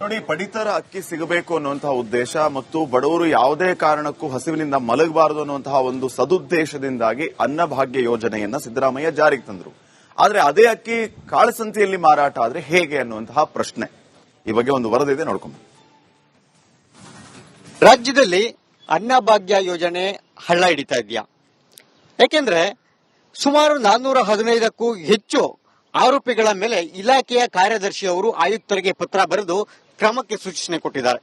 ನೋಡಿ, ಪಡಿತರ ಅಕ್ಕಿ ಸಿಗಬೇಕು ಅನ್ನುವಂತಹ ಉದ್ದೇಶ ಮತ್ತು ಬಡವರು ಯಾವುದೇ ಕಾರಣಕ್ಕೂ ಹಸಿವಿನಿಂದ ಮಲಗಬಾರದು ಅನ್ನುವಂತಹ ಒಂದು ಸದುದ್ದೇಶದಿಂದಾಗಿ ಅನ್ನಭಾಗ್ಯ ಯೋಜನೆಯನ್ನ ಸಿದ್ದರಾಮಯ್ಯ ಜಾರಿಗೆ ತಂದರು. ಆದ್ರೆ ಅದೇ ಅಕ್ಕಿ ಕಾಳಸಂತೆಯಲ್ಲಿ ಮಾರಾಟ ಆದ್ರೆ ಹೇಗೆ ಅನ್ನುವಂತಹ ಪ್ರಶ್ನೆ. ಈ ಬಗ್ಗೆ ಒಂದು ವರದಿ ಇದೆ, ನೋಡ್ಕೊಂಡು. ರಾಜ್ಯದಲ್ಲಿ ಅನ್ನಭಾಗ್ಯ ಯೋಜನೆ ಹಳ್ಳ ಹಿಡಿತಾ ಇದೆಯಾ? ಯಾಕೆಂದ್ರೆ ಸುಮಾರು 415ಕ್ಕೂ ಹೆಚ್ಚು ಆರೋಪಿಗಳ ಮೇಲೆ ಇಲಾಖೆಯ ಕಾರ್ಯದರ್ಶಿ ಅವರು ಆಯುಕ್ತರಿಗೆ ಪತ್ರ ಬರೆದು ಕ್ರಮಕ್ಕೆ ಸೂಚನೆ ಕೊಟ್ಟಿದ್ದಾರೆ.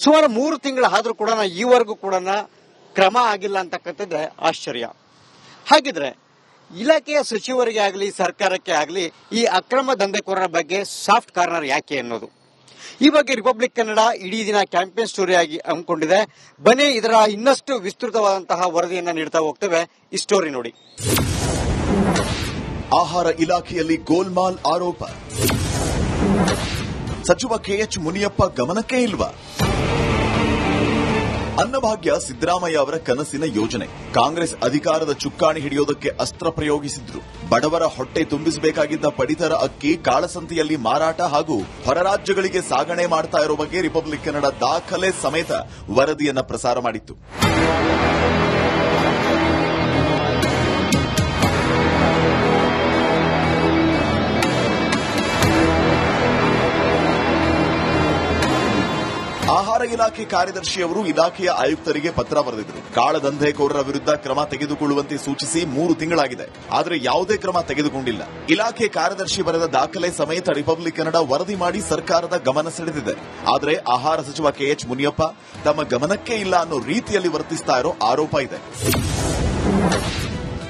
ಸುಮಾರು 3 ತಿಂಗಳಾದ್ರೂ ಕೂಡ ಈವರೆಗೂ ಕೂಡ ಕ್ರಮ ಆಗಿಲ್ಲ ಅಂತಕ್ಕಂಥದ್ದೇ ಆಶ್ಚರ್ಯ. ಹಾಗಿದ್ರೆ ಇಲಾಖೆಯ ಸಚಿವರಿಗೆ ಆಗಲಿ ಸರ್ಕಾರಕ್ಕೆ ಆಗಲಿ ಈ ಅಕ್ರಮ ದಂಧೆಕೋರರ ಬಗ್ಗೆ ಸಾಫ್ಟ್ ಕಾರ್ನರ್ ಯಾಕೆ ಅನ್ನೋದು, ಈ ಬಗ್ಗೆ ರಿಪಬ್ಲಿಕ್ ಕನ್ನಡ ಇಡೀ ದಿನ ಕ್ಯಾಂಪೇನ್ ಸ್ಟೋರಿ ಆಗಿ ಹಮ್ಮಿಕೊಂಡಿದೆ. ಬನ್ನಿ ಇದರ ಇನ್ನಷ್ಟು ವಿಸ್ತೃತವಾದಂತಹ ವರದಿಯನ್ನ ನೀಡ್ತಾ ಹೋಗ್ತೇವೆ. ಈ ಸ್ಟೋರಿ ನೋಡಿ. ಆಹಾರ ಇಲಾಖೆಯಲ್ಲಿ ಗೋಲ್ಮಾಲ್ ಆರೋಪ, ಸಚಿವ ಕೆಎಚ್ ಮುನಿಯಪ್ಪ ಗಮನಕ್ಕೆ ಇಲ್ವಾ? ಅನ್ನಭಾಗ್ಯ ಸಿದ್ದರಾಮಯ್ಯ ಅವರ ಕನಸಿನ ಯೋಜನೆ. ಕಾಂಗ್ರೆಸ್ ಅಧಿಕಾರದ ಚುಕ್ಕಾಣಿ ಹಿಡಿಯೋದಕ್ಕೆ ಅಸ್ತ್ರ ಪ್ರಯೋಗಿಸಿದ್ರು. ಬಡವರ ಹೊಟ್ಟೆ ತುಂಬಿಸಬೇಕಾಗಿದ್ದ ಪಡಿತರ ಅಕ್ಕಿ ಕಾಳಸಂತೆಯಲ್ಲಿ ಮಾರಾಟ ಹಾಗೂ ಹೊರ ರಾಜ್ಯಗಳಿಗೆ ಸಾಗಣೆ ಮಾಡ್ತಾ ಇರೋ ಬಗ್ಗೆ ರಿಪಬ್ಲಿಕ್ ಕನ್ನಡ ದಾಖಲೆ ಸಮೇತ ವರದಿಯನ್ನ ಪ್ರಸಾರ ಮಾಡಿತ್ತು. ಆಹಾರ ಇಲಾಖೆ ಕಾರ್ಯದರ್ಶಿಯವರು ಇಲಾಖೆಯ ಆಯುಕ್ತರಿಗೆ ಪತ್ರ ಬರೆದಿದ್ರು. ಕಾಳದಂಧೆಕೋರರ ವಿರುದ್ಧ ಕ್ರಮ ತೆಗೆದುಕೊಳ್ಳುವಂತೆ ಸೂಚಿಸಿ 3 ತಿಂಗಳಾಗಿದೆ. ಆದರೆ ಯಾವುದೇ ಕ್ರಮ ತೆಗೆದುಕೊಂಡಿಲ್ಲ. ಇಲಾಖೆ ಕಾರ್ಯದರ್ಶಿ ಬರೆದ ದಾಖಲೆ ಸಮೇತ ರಿಪಬ್ಲಿಕ್ ಕನ್ನಡ ವರದಿ ಮಾಡಿ ಸರ್ಕಾರದ ಗಮನ ಸೆಳೆದಿದೆ. ಆದರೆ ಆಹಾರ ಸಚಿವ ಕೆಎಚ್ ಮುನಿಯಪ್ಪ ತಮ್ಮ ಗಮನಕ್ಕೆ ಇಲ್ಲ ಅನ್ನೋ ರೀತಿಯಲ್ಲಿ ವರ್ತಿಸ್ತಾ ಇರೋ ಆರೋಪ ಇದೆ.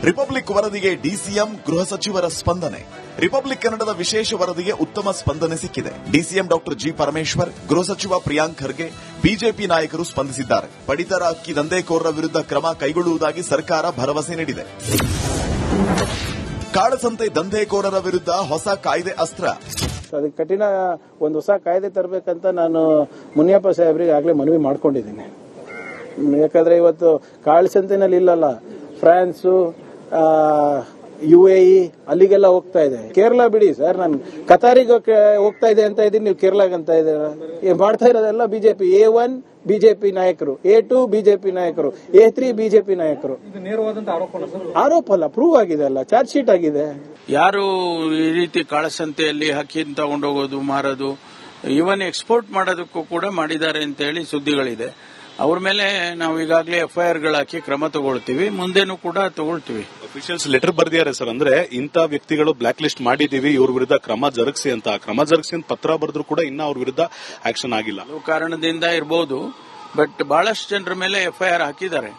ರಿಪಬ್ಲಿಕ್ ವರದಿಗೆ ಡಿಸಿಎಂ, ಗೃಹ ಸಚಿವರ ಸ್ಪಂದನೆ. ರಿಪಬ್ಲಿಕ್ ಕನ್ನಡದ ವಿಶೇಷ ವರದಿಗೆ ಉತ್ತಮ ಸ್ಪಂದನೆ ಸಿಕ್ಕಿದೆ. ಡಿಸಿಎಂ ಡಾಕ್ಟರ್ ಜಿ ಪರಮೇಶ್ವರ್, ಗೃಹ ಸಚಿವ ಪ್ರಿಯಾಂಕ್ ಖರ್ಗೆ, ಬಿಜೆಪಿ ನಾಯಕರು ಸ್ಪಂದಿಸಿದ್ದಾರೆ. ಪಡಿತರ ಅಕ್ಕಿ ದಂಧೆಕೋರರ ವಿರುದ್ಧ ಕ್ರಮ ಕೈಗೊಳ್ಳುವುದಾಗಿ ಸರ್ಕಾರ ಭರವಸೆ ನೀಡಿದೆ. ಕಾಳಸಂತೆ ದಂಧೆಕೋರರ ವಿರುದ್ಧ ಹೊಸ ಕಾಯ್ದೆ ಅಸ್ತ್ರ. ಅದಕ್ಕೆ ಕಠಿಣ ಒಂದು ಹೊಸ ಕಾಯ್ದೆ ತರಬೇಕಂತ ನಾನು ಮುನಿಯಪ್ಪ ಸಾಹೇಬ್ರಿಗೆ ಆಗ್ಲೇ ಮನವಿ ಮಾಡ್ಕೊಂಡಿದ್ದೀನಿ. ಯಾಕಂದ್ರೆ ಇವತ್ತು ಕಾಳಸಂತೆನಲ್ಲಿ ಇಲ್ಲಲ್ಲ, ಫ್ರಾನ್ಸು, UAE ಅಲ್ಲಿಗೆಲ್ಲ ಹೋಗ್ತಾ ಇದೆ. ಕೇರಳ ಬಿಡಿ ಸರ್, ನಾನು ಕತಾರಿಗೆ ಹೋಗ್ತಾ ಇದೆ ಅಂತ ಇದ್ದೀನಿ, ನೀವು ಕೇರಳಗೆ ಅಂತ ಇದ್ದೀರಾ. ಮಾಡ್ತಾ ಇರೋದೆಲ್ಲ ಬಿಜೆಪಿ. A1 ಬಿಜೆಪಿ ನಾಯಕರು, A2 ಬಿಜೆಪಿ ನಾಯಕರು, A3 ಬಿಜೆಪಿ ನಾಯಕರು. ಆರೋಪ ಅಲ್ಲ, ಪ್ರೂವ್ ಆಗಿದೆ ಅಲ್ಲ, ಚಾರ್ಜ್ ಶೀಟ್ ಆಗಿದೆ. ಯಾರು ಈ ರೀತಿ ಕಾಳಸಂತೆಯಲ್ಲಿ ಅಕ್ಕಿನ ತಗೊಂಡೋಗೋದು, ಮಾರೋದು, ಇವನ್ ಎಕ್ಸ್ಪೋರ್ಟ್ ಮಾಡೋದಕ್ಕೂ ಕೂಡ ಮಾಡಿದ್ದಾರೆ ಅಂತ ಹೇಳಿ ಸುದ್ದಿಗಳಿದೆ. ಅವ್ರ ಮೇಲೆ ನಾವು ಈಗಾಗಲೇ FIR ಹಾಕಿ ಕ್ರಮ ತಗೊಳ್ತೀವಿ, ಮುಂದೇನೂ ಕೂಡ ತಗೊಳ್ತೀವಿ. ಅಫಿಷಿಯಲ್ಸ್ ಲೆಟರ್ ಬರೆದಿದ್ದಾರೆ ಸರ್. ಅಂದ್ರೆ ಇಂಥ ವ್ಯಕ್ತಿಗಳು ಬ್ಲಾಕ್ ಲಿಸ್ಟ್ ಮಾಡಿದೀವಿ, ಇವ್ರ ವಿರುದ್ಧ ಕ್ರಮ ಜರುಗಿಸಿ ಅಂತ. ಕ್ರಮ ಜರುಗಿಸಿ ಅಂತ ಪತ್ರ ಬರೆದ್ರು ಕೂಡ ಇನ್ನ ಅವ್ರ ವಿರುದ್ಧ ಆಕ್ಷನ್ ಆಗಿಲ್ಲ. ಕಾರಣದಿಂದ ಇರಬಹುದು, ಬಟ್ ಬಹಳಷ್ಟು ಜನರ ಮೇಲೆ FIR ಹಾಕಿದ್ದಾರೆ.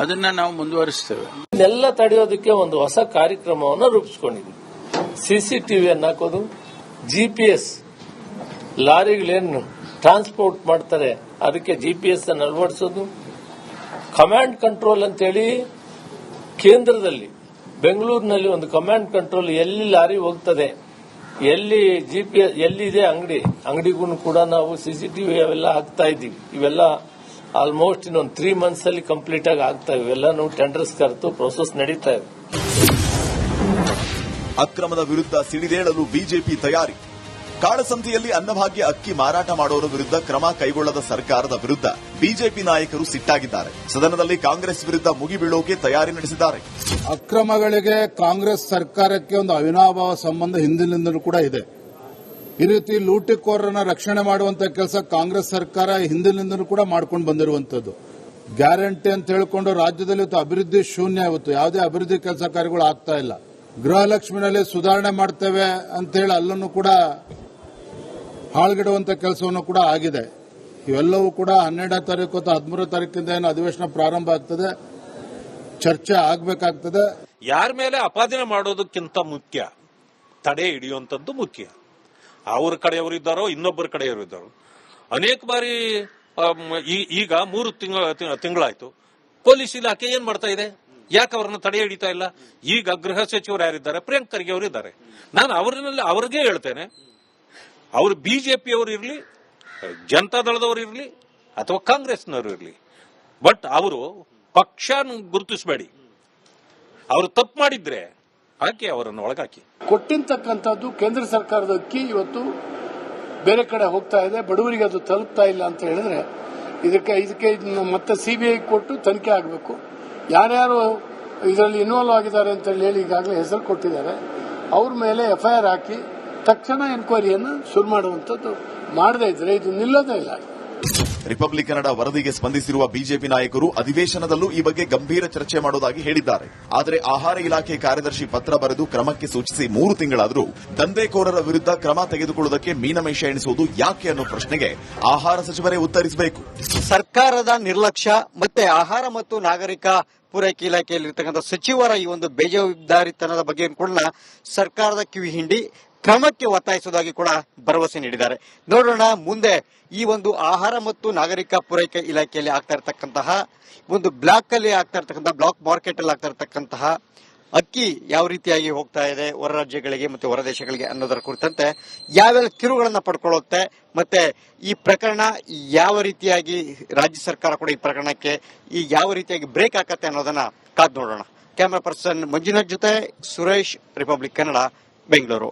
ಅದನ್ನ ನಾವು ಮುಂದುವರಿಸ್ತೇವೆ. ಇದೆಲ್ಲ ತಡೆಯೋದಕ್ಕೆ ಒಂದು ಹೊಸ ಕಾರ್ಯಕ್ರಮವನ್ನು ರೂಪಿಸಿಕೊಂಡಿದ್ದೀವಿ. CCTVಯನ್ನು ಹಾಕೋದು, GPS ಲಾರಿಗಳೇನು ಟ್ರಾನ್ಸ್ಪೋರ್ಟ್ ಮಾಡ್ತಾರೆ ಅದಕ್ಕೆ GPS ಅನ್ನು ಅಳವಡಿಸೋದು, ಕಮಾಂಡ್ ಕಂಟ್ರೋಲ್ ಅಂತೇಳಿ ಕೇಂದ್ರದಲ್ಲಿ ಬೆಂಗಳೂರಿನಲ್ಲಿ ಒಂದು ಕಮಾಂಡ್ ಕಂಟ್ರೋಲ್, ಎಲ್ಲಿ ಲಾರಿ ಹೋಗ್ತದೆ, ಎಲ್ಲಿ GPS ಎಲ್ಲಿದೆ ಅಂಗಡಿಗೂ ಕೂಡ ನಾವು CCTV ಅವೆಲ್ಲ ಹಾಕ್ತಾ ಇದ್ದೀವಿ. ಇವೆಲ್ಲ ಆಲ್ಮೋಸ್ಟ್ ಇನ್ನೊಂದು 3 ಮಂತ್ಸ್ ಅಲ್ಲಿ ಕಂಪ್ಲೀಟ್ ಆಗಿ ಆಗ್ತಾ ಇವೆಲ್ಲ ನಾವು ಟೆಂಡರ್ಸ್ ಕರೆದು ಪ್ರೊಸೆಸ್ ನಡೀತಾ ಇದೆ. ಅಕ್ರಮದ ವಿರುದ್ಧ ಸಿಡಿದೇಳಲು ಬಿಜೆಪಿ ತಯಾರಿ. ಕಾಳಸಂತೆಯಲ್ಲಿ ಅನ್ನಭಾಗ್ಯ ಅಕ್ಕಿ ಮಾರಾಟ ಮಾಡೋರ ವಿರುದ್ಧ ಕ್ರಮ ಕೈಗೊಳ್ಳದ ಸರ್ಕಾರದ ವಿರುದ್ಧ ಬಿಜೆಪಿ ನಾಯಕರು ಸಿಟ್ಟಾಗಿದ್ದಾರೆ. ಸದನದಲ್ಲಿ ಕಾಂಗ್ರೆಸ್ ವಿರುದ್ಧ ಮುಗಿಬೀಳೋಕೆ ತಯಾರಿ ನಡೆಸಿದ್ದಾರೆ. ಅಕ್ರಮಗಳಿಗೆ ಕಾಂಗ್ರೆಸ್ ಸರ್ಕಾರಕ್ಕೆ ಒಂದು ಅವಿನಾಭಾವ ಸಂಬಂಧ ಹಿಂದಿನಿಂದಲೂ ಕೂಡ ಇದೆ. ಈ ರೀತಿ ಲೂಟಿಕೋರರನ್ನ ರಕ್ಷಣೆ ಮಾಡುವಂತ ಕೆಲಸ ಕಾಂಗ್ರೆಸ್ ಸರ್ಕಾರ ಹಿಂದಿನಿಂದಲೂ ಕೂಡ ಮಾಡ್ಕೊಂಡು ಬಂದಿರುವಂತದ್ದು. ಗ್ಯಾರಂಟಿ ಅಂತ ಹೇಳಿಕೊಂಡು ರಾಜ್ಯದಲ್ಲಿ ಅಭಿವೃದ್ಧಿ ಶೂನ್ಯ. ಇವತ್ತು ಯಾವುದೇ ಅಭಿವೃದ್ಧಿ ಕೆಲಸ ಕಾರ್ಯಗಳು ಆಗ್ತಾ ಇಲ್ಲ. ಗೃಹಲಕ್ಷ್ಮಿನಲ್ಲಿ ಸುಧಾರಣೆ ಮಾಡ್ತೇವೆ ಅಂತ ಹೇಳಿ ಅಲ್ಲೂ ಕೂಡ ಹಾಳ್ಗಿಡುವಂತ ಕೆಲಸವನ್ನು ಕೂಡ ಆಗಿದೆ. ಇವೆಲ್ಲವೂ ಕೂಡ 12ನೇ ತಾರೀಕು ಅಥವಾ 13ನೇ ತಾರೀಕಿಂದ ಏನು ಅಧಿವೇಶನ ಪ್ರಾರಂಭ ಆಗ್ತದೆ, ಚರ್ಚೆ ಆಗಬೇಕಾಗ್ತದೆ. ಯಾರ ಮೇಲೆ ಅಪಾದನೆ ಮಾಡೋದಕ್ಕಿಂತ ಮುಖ್ಯ ತಡೆ ಹಿಡಿಯುವಂತದ್ದು ಮುಖ್ಯ. ಅವ್ರ ಕಡೆಯವರಿದ್ದಾರೋ ಇನ್ನೊಬ್ಬರ ಕಡೆಯವರಿದ್ದಾರೋ. ಅನೇಕ ಬಾರಿ ಈಗ 3 ತಿಂಗಳಾಯ್ತು ಪೊಲೀಸ್ ಇಲಾಖೆ ಏನ್ ಮಾಡ್ತಾ ಇದೆ? ಯಾಕೆ ಅವರನ್ನು ತಡೆ ಹಿಡಿತಾ ಇಲ್ಲ? ಈಗ ಗೃಹ ಸಚಿವರು ಯಾರಿದ್ದಾರೆ? ಪ್ರಿಯಾಂಕ್ ಖರ್ಗೆ ಅವರು ಇದ್ದಾರೆ. ನಾನು ಅವ್ರಿಗೆ ಹೇಳ್ತೇನೆ, ಅವರು ಬಿಜೆಪಿಯವರು ಇರಲಿ, ಜನತಾದಳದವರು ಇರಲಿ ಅಥವಾ ಕಾಂಗ್ರೆಸ್ನವರು ಇರಲಿ, ಬಟ್ ಅವರು ಪಕ್ಷ ಗುರುತಿಸಬೇಡಿ. ಅವರು ತಪ್ಪು ಮಾಡಿದ್ರೆ ಹಾಕಿ ಅವರನ್ನು ಒಳಗಾಕಿ. ಕೊಟ್ಟಿರ್ತಕ್ಕಂಥದ್ದು ಕೇಂದ್ರ ಸರ್ಕಾರದ ಅಕ್ಕಿ ಇವತ್ತು ಬೇರೆ ಕಡೆ ಹೋಗ್ತಾ ಇದೆ, ಬಡವರಿಗೆ ಅದು ತಲುಪ್ತಾ ಇಲ್ಲ ಅಂತ ಹೇಳಿದ್ರೆ ಇದಕ್ಕೆ ಮತ್ತೆ CBI ಕೊಟ್ಟು ತನಿಖೆ ಆಗಬೇಕು. ಯಾರ್ಯಾರು ಇದರಲ್ಲಿ ಇನ್ವಾಲ್ವ್ ಆಗಿದ್ದಾರೆ ಅಂತ ಹೇಳಿ ಈಗಾಗಲೇ ಹೆಸರು ಕೊಟ್ಟಿದ್ದಾರೆ, ಅವ್ರ ಮೇಲೆ FIR ಹಾಕಿ ತಕ್ಷಣ ಎನ್ಕ್ವೈರಿಯನ್ನು ಶುರು ಮಾಡುವಂಥದ್ದು ಮಾಡದೇ ಇದ್ರೆ ಇದು ನಿಲ್ಲೋದೇ ಇಲ್ಲ. ರಿಪಬ್ಲಿಕ್ ಕನ್ನಡ ವರದಿಗೆ ಸ್ಪಂದಿಸಿರುವ ಬಿಜೆಪಿ ನಾಯಕರು ಅಧಿವೇಶನದಲ್ಲೂ ಈ ಬಗ್ಗೆ ಗಂಭೀರ ಚರ್ಚೆ ಮಾಡುವುದಾಗಿ ಹೇಳಿದ್ದಾರೆ. ಆದರೆ ಆಹಾರ ಇಲಾಖೆ ಕಾರ್ಯದರ್ಶಿ ಪತ್ರ ಬರೆದು ಕ್ರಮಕ್ಕೆ ಸೂಚಿಸಿ 3 ತಿಂಗಳಾದರೂ ದಂಧೆಕೋರರ ವಿರುದ್ಧ ಕ್ರಮ ತೆಗೆದುಕೊಳ್ಳುವುದಕ್ಕೆ ಮೀನಮೇಷ ಎಣಿಸುವುದು ಯಾಕೆ ಅನ್ನೋ ಪ್ರಶ್ನೆಗೆ ಆಹಾರ ಸಚಿವರೇ ಉತ್ತರಿಸಬೇಕು. ಸರ್ಕಾರದ ನಿರ್ಲಕ್ಷ್ಯ ಮತ್ತೆ ಆಹಾರ ಮತ್ತು ನಾಗರಿಕ ಪೂರೈಕೆ ಇಲಾಖೆಯಲ್ಲಿರ್ತಕ್ಕಂಥ ಸಚಿವರ ಈ ಒಂದು ಬೇಜವಾಬ್ದಾರಿತನದ ಬಗ್ಗೆ ಕೂಡ ಸರ್ಕಾರದ ಕಿವಿ ಹಿಂಡಿ ಕ್ರಮಕ್ಕೆ ಒತ್ತಾಯಿಸುವುದಾಗಿ ಕೂಡ ಭರವಸೆ ನೀಡಿದ್ದಾರೆ. ನೋಡೋಣ ಮುಂದೆ ಈ ಒಂದು ಆಹಾರ ಮತ್ತು ನಾಗರಿಕ ಪೂರೈಕೆ ಇಲಾಖೆಯಲ್ಲಿ ಆಗ್ತಾ ಇರತಕ್ಕಂತಹ ಒಂದು ಬ್ಲಾಕ್ ಅಲ್ಲಿ ಆಗ್ತಾ ಇರತಕ್ಕಂತಹ ಬ್ಲಾಕ್ ಮಾರ್ಕೆಟ್ ಅಲ್ಲಿ ಆಗ್ತಾ ಇರತಕ್ಕಂತಹ ಅಕ್ಕಿ ಯಾವ ರೀತಿಯಾಗಿ ಹೋಗ್ತಾ ಇದೆ ಹೊರ ರಾಜ್ಯಗಳಿಗೆ ಮತ್ತೆ ಹೊರ ದೇಶಗಳಿಗೆ ಅನ್ನೋದರ ಕುರಿತಂತೆ ಯಾವೆಲ್ಲ ಕಿರುಗಳನ್ನ ಪಡ್ಕೊಳ್ಳುತ್ತೆ, ಮತ್ತೆ ಈ ಪ್ರಕರಣ ಯಾವ ರೀತಿಯಾಗಿ ರಾಜ್ಯ ಸರ್ಕಾರ ಕೂಡ ಈ ಪ್ರಕರಣಕ್ಕೆ ಯಾವ ರೀತಿಯಾಗಿ ಬ್ರೇಕ್ ಹಾಕತ್ತೆ ಅನ್ನೋದನ್ನ ಕಾದ್ ನೋಡೋಣ. ಕ್ಯಾಮರಾ ಪರ್ಸನ್ ಮಂಜುನಾಥ್ ಜೊತೆ ಸುರೇಶ್, ರಿಪಬ್ಲಿಕ್ ಕನ್ನಡ, ಬೆಂಗಳೂರು.